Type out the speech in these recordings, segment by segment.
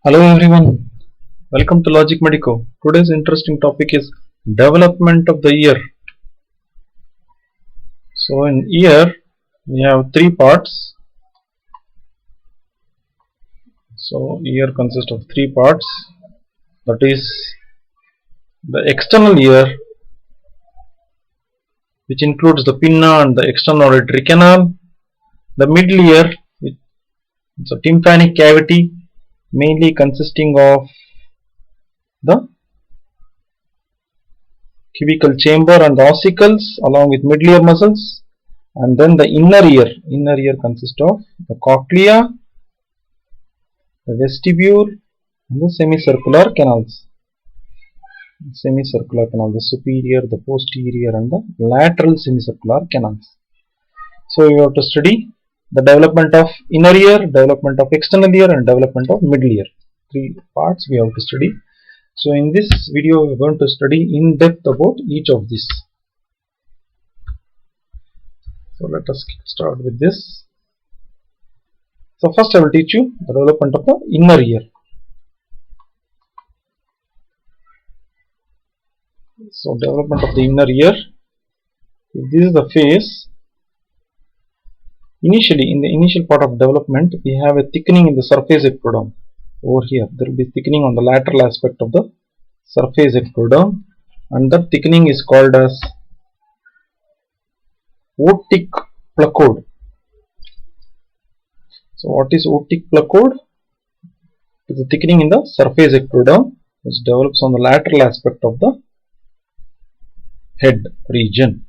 Hello everyone, welcome to Logic Medico. Today's interesting topic is development of the ear. So in ear we have three parts. So ear consists of three parts, that is the external ear, which includes the pinna and the external auditory canal, the middle ear, which is a tympanic cavity mainly consisting of the cubical chamber and the ossicles along with middle ear muscles, and then the inner ear consists of the cochlea, the vestibule and the the superior, the posterior and the lateral semicircular canals. So you have to study the development of inner ear, development of external ear and development of middle ear. Three parts we have to study. So in this video we are going to study in depth about each of these. So let us start with this. So first I will teach you the development of the inner ear. So development of the inner ear. If this is the face, initially in the initial part of development we have a thickening in the surface ectoderm. Over here there will be thickening on the lateral aspect of the surface ectoderm, and that thickening is called as otic placode. So what is otic placode? It is a thickening in the surface ectoderm which develops on the lateral aspect of the head region.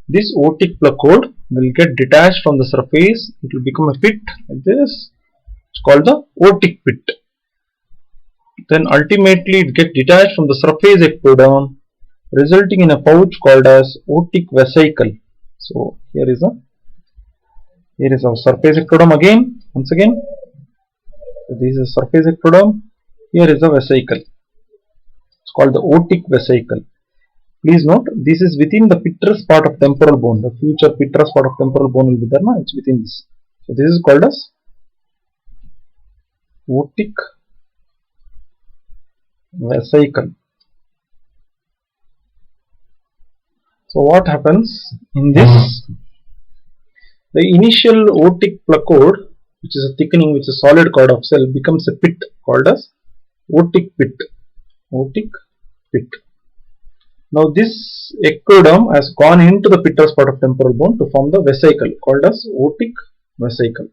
This otic placode will get detached from the surface. It will become a pit like this. It's called the otic pit. Then ultimately it gets detached from the surface ectoderm, resulting in a pouch called as otic vesicle. So here is our surface ectoderm again. Once again, so this is surface ectoderm. Here is the vesicle. It's called the otic vesicle. Please note, this is within the pittress part of temporal bone. The future pittress part of temporal bone will be there now. It's within this. So this is called as otic vesicle. So what happens in this? The initial otic placode, which is a thickening, which is a solid cord of cell, becomes a pit called as otic pit. Otic pit. Now this ectoderm has gone into the pittress part of temporal bone to form the vesicle called as otic vesicle.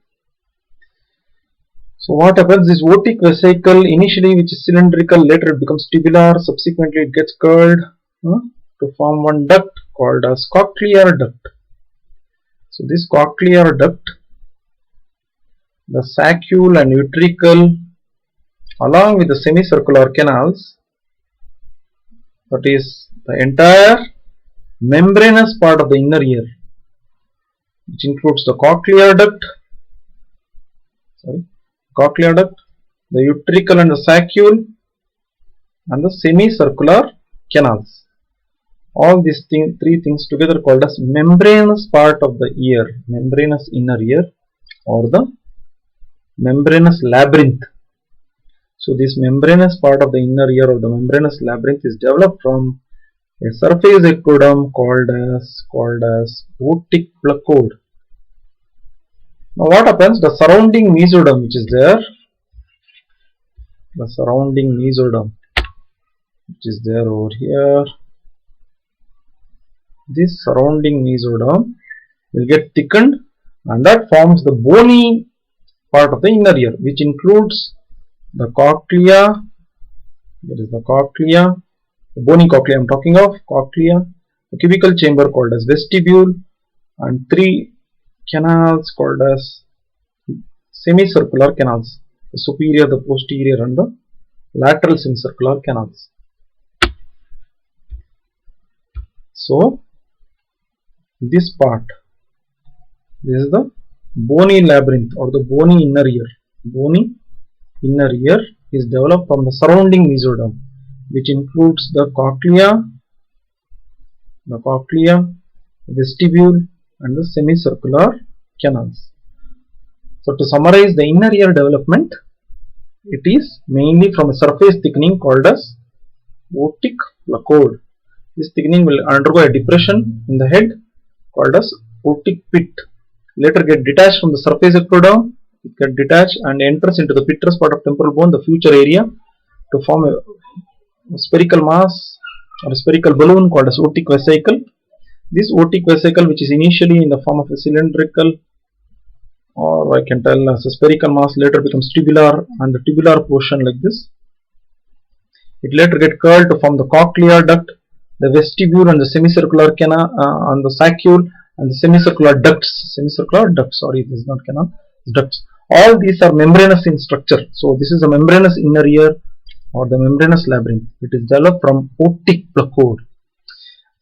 So what happens? This otic vesicle initially, which is cylindrical, later it becomes tubular, subsequently it gets curled to form one duct called as cochlear duct. So this cochlear duct, the saccule and utricle along with the semicircular canals, that is the entire membranous part of the inner ear, which includes the cochlear duct, the utricle and the saccule and the semicircular canals. All these three things together called as membranous part of the ear, membranous inner ear or the membranous labyrinth. So this membranous part of the inner ear or the membranous labyrinth is developed from a surface ectoderm called as otic placode. Now what happens? The surrounding mesoderm which is there, over here, this surrounding mesoderm will get thickened and that forms the bony part of the inner ear, which includes the cochlea, the bony cochlea I am talking of, the cubical chamber called as vestibule, and three canals called as semicircular canals, the superior, the posterior and the lateral semicircular canals. So this part, this is the bony labyrinth or the bony inner ear. Bony inner ear is developed from the surrounding mesoderm, which includes the cochlea, vestibule and the semicircular canals. So to summarize the inner ear development, It is mainly from a surface thickening called as otic placoid. This thickening will undergo a depression in the head called as otic pit. Later get detached from the surface ectoderm. It get detached and enters into the pittress part of temporal bone, the future area, to form a spherical mass or a spherical balloon called as otic vesicle. This otic vesicle, which is initially in the form of a cylindrical, or I can tell as a spherical mass, later becomes tubular, and the tubular portion like this. It later get curled to form the cochlear duct, the vestibule, and the semicircular canal, and the saccule, and the semicircular ducts. Sorry, this is not canal, it's ducts. All these are membranous in structure. So this is a membranous inner ear or the membranous labyrinth. It is developed from otic placoid.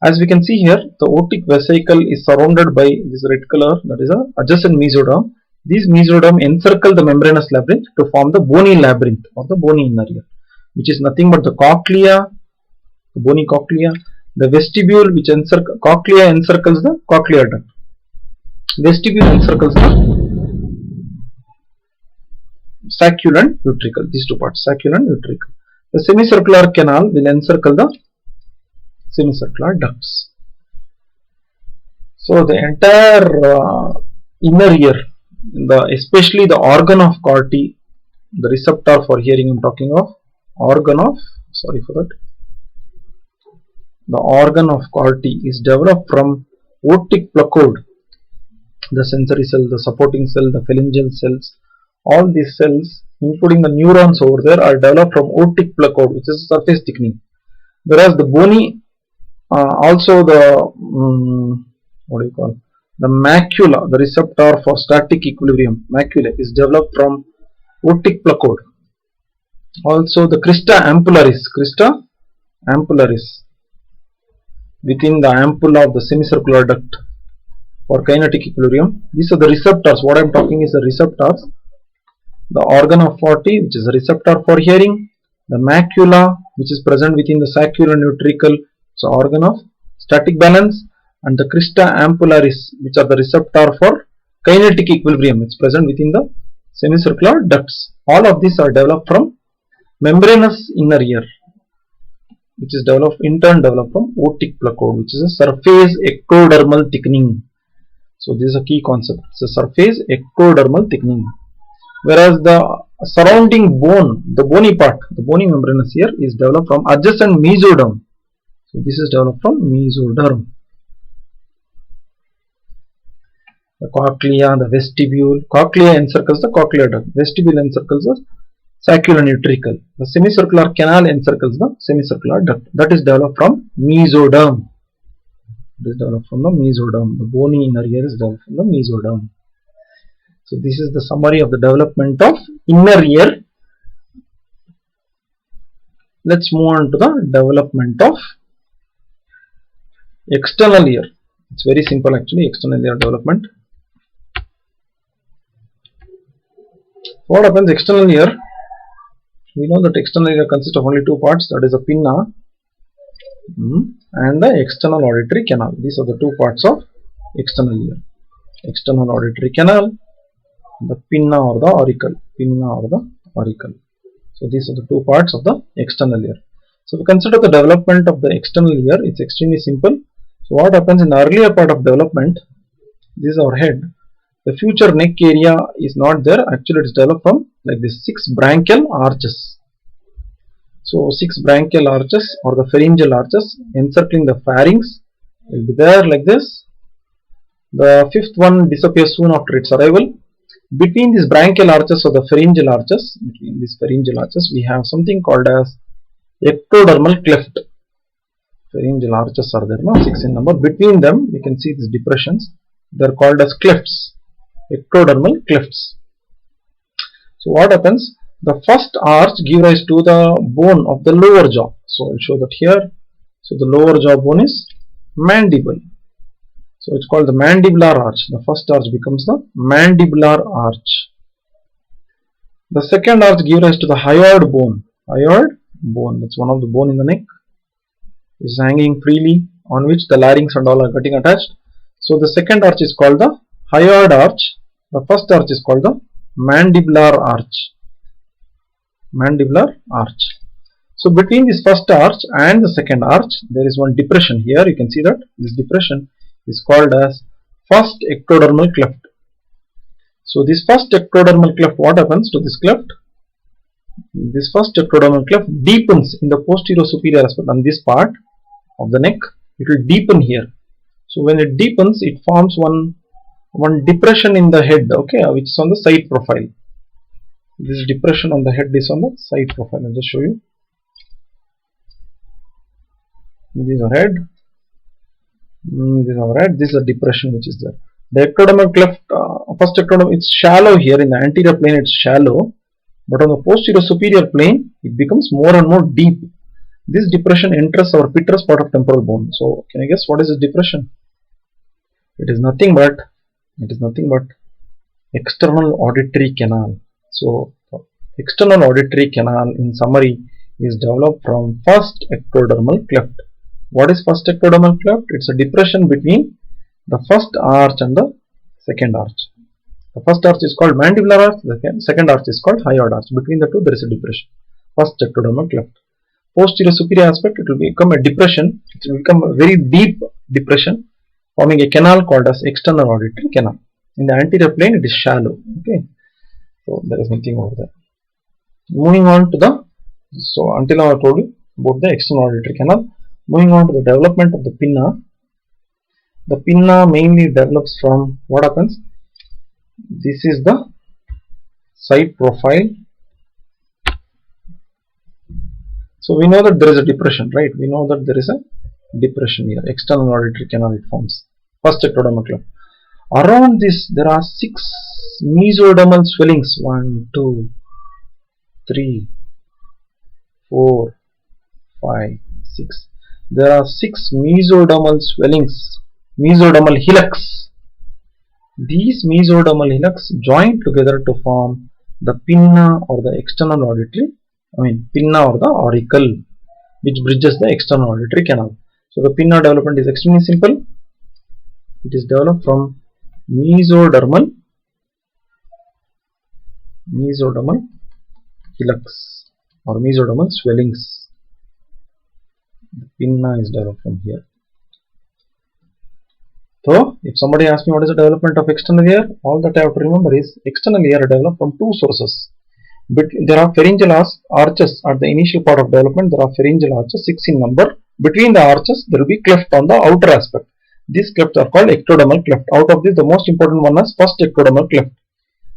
As we can see here, the otic vesicle is surrounded by this red color, that is a adjacent mesoderm. These mesoderm encircle the membranous labyrinth to form the bony labyrinth or the bony inner ear, which is nothing but the cochlea, the bony cochlea, the vestibule, which cochlea encircles the cochlear duct. Vestibule encircles the saccule and utricle, these two parts, saccule and utricle. The semicircular canal will encircle the semicircular ducts. So the entire inner ear, especially the organ of Corti, the receptor for hearing I am talking of, the organ of Corti is developed from otic placoid. The sensory cell, the supporting cell, the pharyngeal cells, all these cells, including the neurons over there, are developed from otic placoid, which is surface thickening. Whereas the bony, also the the macula, the receptor for static equilibrium, macula, is developed from otic placoid. Also the crista ampullaris, within the ampulla of the semicircular duct for kinetic equilibrium. These are the receptors. What I am talking is the receptors. The organ of Corti, which is a receptor for hearing, the macula, which is present within the saccule and utricle, so organ of static balance, and the crista ampullaris, which are the receptor for kinetic equilibrium, it's present within the semicircular ducts. All of these are developed from membranous inner ear, which is in turn developed from otic placoid, which is a surface ectodermal thickening. So this is a key concept. It's a surface ectodermal thickening. Whereas the surrounding bone, the bony part, the bony membranous ear, is developed from adjacent mesoderm. So this is developed from mesoderm. The cochlea, the vestibule, cochlea encircles the cochlear duct, vestibule encircles the saccule and utricle, the semicircular canal encircles the semicircular duct. That is developed from mesoderm. It is developed from the mesoderm. The bony inner ear is developed from the mesoderm. So this is the summary of the development of inner ear. Let's move on to the development of external ear. It's very simple actually, external ear development. What happens external ear? We know that external ear consists of only two parts, that is a pinna and the external auditory canal. These are the two parts of external ear. External auditory canal, the pinna or the auricle. So these are the two parts of the external ear. So we consider the development of the external ear. It's extremely simple. So what happens in the earlier part of development, this is our head. The future neck area is not there. Actually, it is developed from like this 6 branchial arches. So 6 branchial arches or the pharyngeal arches encircling the pharynx will be there like this. The 5th one disappears soon after its arrival. Between these branchial arches or the pharyngeal arches, we have something called as ectodermal cleft. Pharyngeal arches are there, no? 6 in number. Between them, we can see these depressions. They are called as clefts, ectodermal clefts. So what happens? The first arch gives rise to the bone of the lower jaw. So I will show that here. So the lower jaw bone is mandible. So it's called the mandibular arch. The first arch becomes the mandibular arch. The second arch gives rise to the hyoid bone. That's one of the bone in the neck. Is hanging freely, on which the larynx and all are getting attached. So the second arch is called the hyoid arch. The first arch is called the mandibular arch. mandibular arch. So between this first arch and the second arch, there is one depression here. You can see that this depression is called as first ectodermal cleft. So this first ectodermal cleft, what happens to this cleft? This first ectodermal cleft deepens in the posterior superior aspect on this part of the neck. It will deepen here. So when it deepens, it forms one depression in the head, okay, which is on the side profile. This depression on the head is on the side profile. I'll just show you. This is our head. This is our head. This is a depression which is there. The ectodermal cleft, first ectodermal, it's shallow here in the anterior plane. It's shallow, but on the posterior superior plane, it becomes more and more deep. This depression enters our pitras part of temporal bone. So, can you guess what is this depression? It is nothing but external auditory canal. So, external auditory canal, in summary, is developed from first ectodermal cleft. What is first ectodermal cleft? It's a depression between the first arch and the second arch. The first arch is called mandibular arch, the second arch is called hyoid arch. Between the two, there is a depression. First ectodermal cleft. Posterior superior aspect, it will become a depression. It will become a very deep depression, forming a canal called as external auditory canal. In the anterior plane, it is shallow. Okay, so there is nothing over there. Moving on to the, so until now I told you about the external auditory canal. Moving on to the development of the pinna. The pinna mainly develops from what happens? This is the side profile. So we know that there is a depression, right? We know that there is a depression here. External auditory canal it forms. First ectodermal cleft. Around this there are 6 mesodermal swellings. 1, 2, 3, 4, 5, 6. There are 6 mesodermal swellings. Mesodermal hillocks. These mesodermal hillocks join together to form the pinna or the external auditory, pinna or the auricle, which bridges the external auditory canal. So the pinna development is extremely simple. It is developed from mesodermal hillocks or mesodermal swellings. The pinna is developed from here. So, if somebody asks me what is the development of external ear, all that I have to remember is external ear are developed from 2 sources. But there are pharyngeal arches at the initial part of development. There are pharyngeal arches, 6 in number. Between the arches, there will be cleft on the outer aspect. These clefts are called ectodermal cleft. Out of this, the most important one is first ectodermal cleft.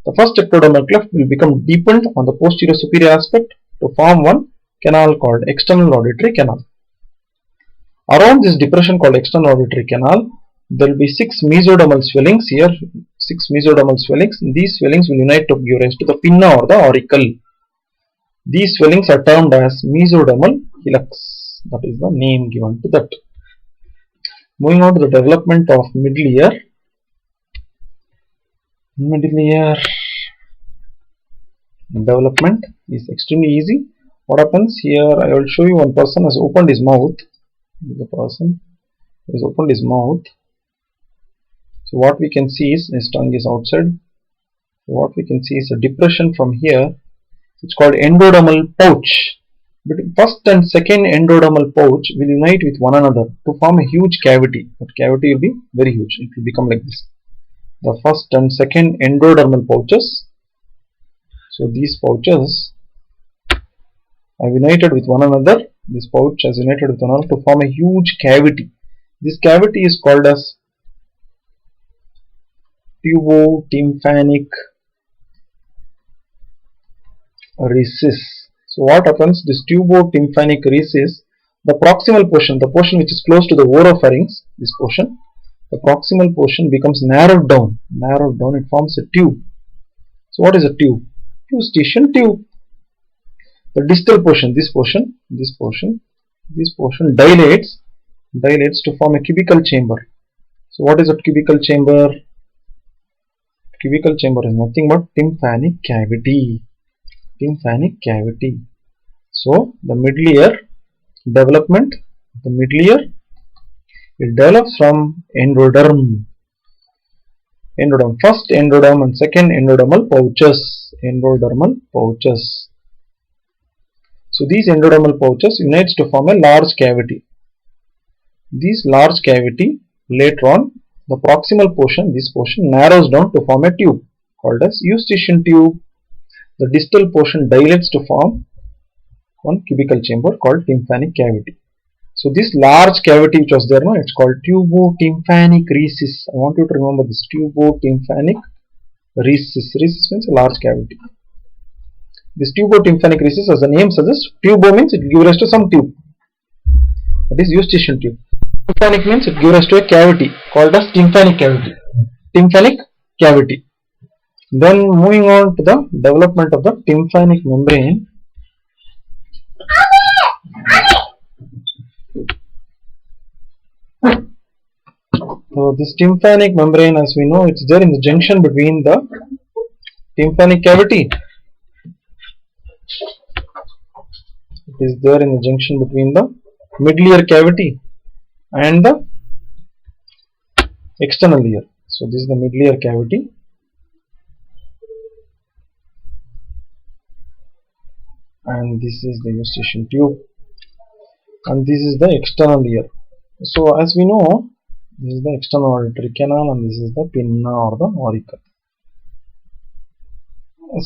The first ectodermal cleft will become deepened on the posterior superior aspect to form one canal called external auditory canal. Around this depression called external auditory canal, there will be 6 mesodermal swellings here. 6 mesodermal swellings. These swellings will unite to give rise to the pinna or the auricle. These swellings are termed as mesodermal hillocks. That is the name given to that. Moving on to the development of middle ear. Middle ear development is extremely easy. What happens here? I will show you one person has opened his mouth. The person has opened his mouth. So what we can see is his tongue is outside. So what we can see is a depression from here. It's called endodermal pouch. But first and second endodermal pouch will unite with one another to form a huge cavity. That cavity will be very huge. It will become like this. The first and second endodermal pouches. So these pouches have united with one another. This pouch has united with one another to form a huge cavity. This cavity is called as tubotympanic recess. So what happens? This tubotympanic recess, the proximal portion, the portion which is close to the oropharynx, this portion, the proximal portion becomes narrowed down. Narrowed down, it forms a tube. So what is a tube? Eustachian tube. The distal portion, this portion dilates to form a cubical chamber. So what is a cubical chamber? Cubical chamber is nothing but tympanic cavity. Tympanic cavity. So the middle ear development, it develops from endoderm. First endoderm and second endodermal pouches. Endodermal pouches. So these endodermal pouches unites to form a large cavity. This large cavity later on, the proximal portion, this portion narrows down to form a tube called as eustachian tube. The distal portion dilates to form one cubical chamber called tympanic cavity. So this large cavity which was there now, it's called tubotympanic recess. I want you to remember this, tubotympanic recess. Recess means a large cavity. This tubotympanic recess, as the name suggests, tubo means it gives rise to some tube. That is eustachian tube. Tympanic means it gives rise to a cavity called as tympanic cavity. Tympanic cavity. Then moving on to the development of the tympanic membrane. So this tympanic membrane, as we know, it's there in the junction between the tympanic cavity. It is there in the junction between the middle ear cavity and the external ear. So this is the middle ear cavity. And this is the eustachian tube. And this is the external ear. So as we know, this is the external auditory canal and this is the pinna or the auricle.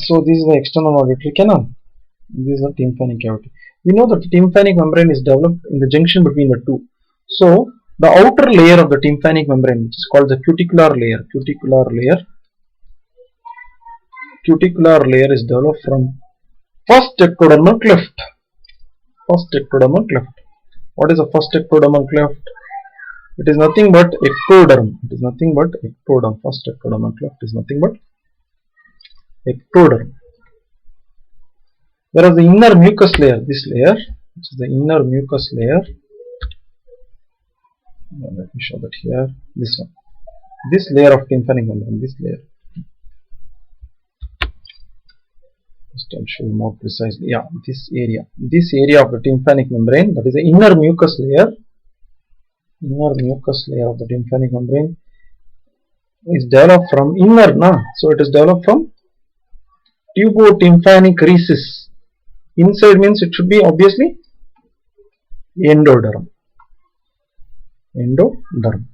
So this is the external auditory canal. This is the tympanic cavity. We know that the tympanic membrane is developed in the junction between the two. So the outer layer of the tympanic membrane, which is called the cuticular layer, cuticular layer is developed from first ectodermal cleft. First ectodermal cleft. What is the first ectodermal cleft? It is nothing but ectoderm. It is nothing but ectoderm. First ectodermal cleft is nothing but ectoderm. Whereas the inner mucous layer, this layer, which is the inner mucous layer, let me show that here, this one, this layer of tympanic membrane, this layer. Just I'll show you more precisely. Yeah, this area of the tympanic membrane, that is the inner mucous layer. Inner mucous layer of the tympanic membrane is developed from inner, so it is developed from tubotympanic recess. Inside means it should be obviously endoderm. Endoderm.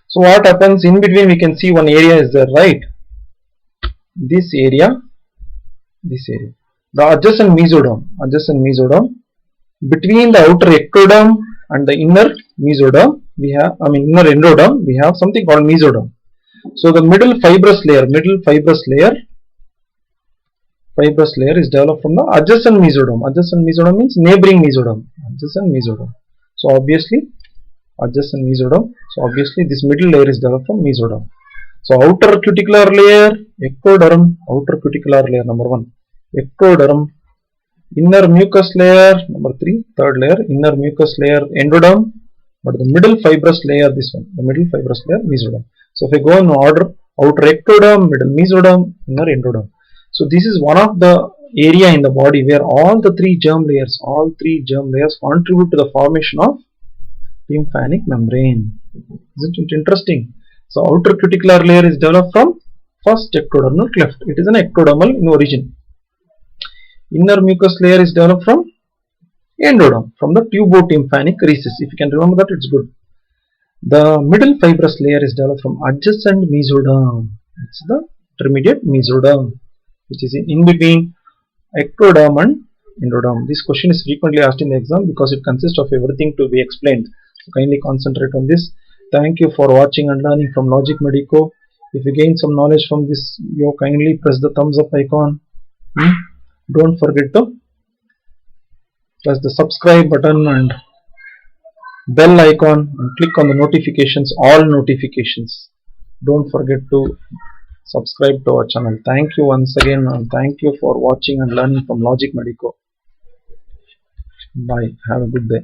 So what happens in between? We can see one area is there, right? This area, the adjacent mesoderm. Between the outer ectoderm and the inner mesoderm, inner endoderm, we have something called mesoderm. So the middle fibrous layer is developed from the adjacent mesoderm. Adjacent mesoderm means neighboring mesoderm. So obviously adjacent mesoderm. So obviously this middle layer is developed from mesoderm. So outer cuticular layer, ectoderm. Outer cuticular layer, number 1, ectoderm. Inner mucous layer, number 3, third layer, inner mucous layer, endoderm. But the middle fibrous layer, this one, the middle fibrous layer, mesoderm. So if I go in order, outer ectoderm, middle mesoderm, inner endoderm. So this is one of the area in the body where all three germ layers contribute to the formation of tympanic membrane. Isn't it interesting? So outer cuticular layer is developed from first ectodermal cleft. It is an ectodermal in origin. Inner mucous layer is developed from endoderm, from the tubotympanic recess. If you can remember that, it's good. The middle fibrous layer is developed from adjacent mesoderm. It's the intermediate mesoderm, which is in between ectoderm and endoderm. This question is frequently asked in the exam because it consists of everything to be explained. So kindly concentrate on this. Thank you for watching and learning from Logic Medico. If you gain some knowledge from this, you kindly press the thumbs up icon. Don't forget to press the subscribe button and bell icon and click on the notifications, all notifications. Don't forget to subscribe to our channel. Thank you once again and thank you for watching and learning from Logic Medico. Bye. Have a good day.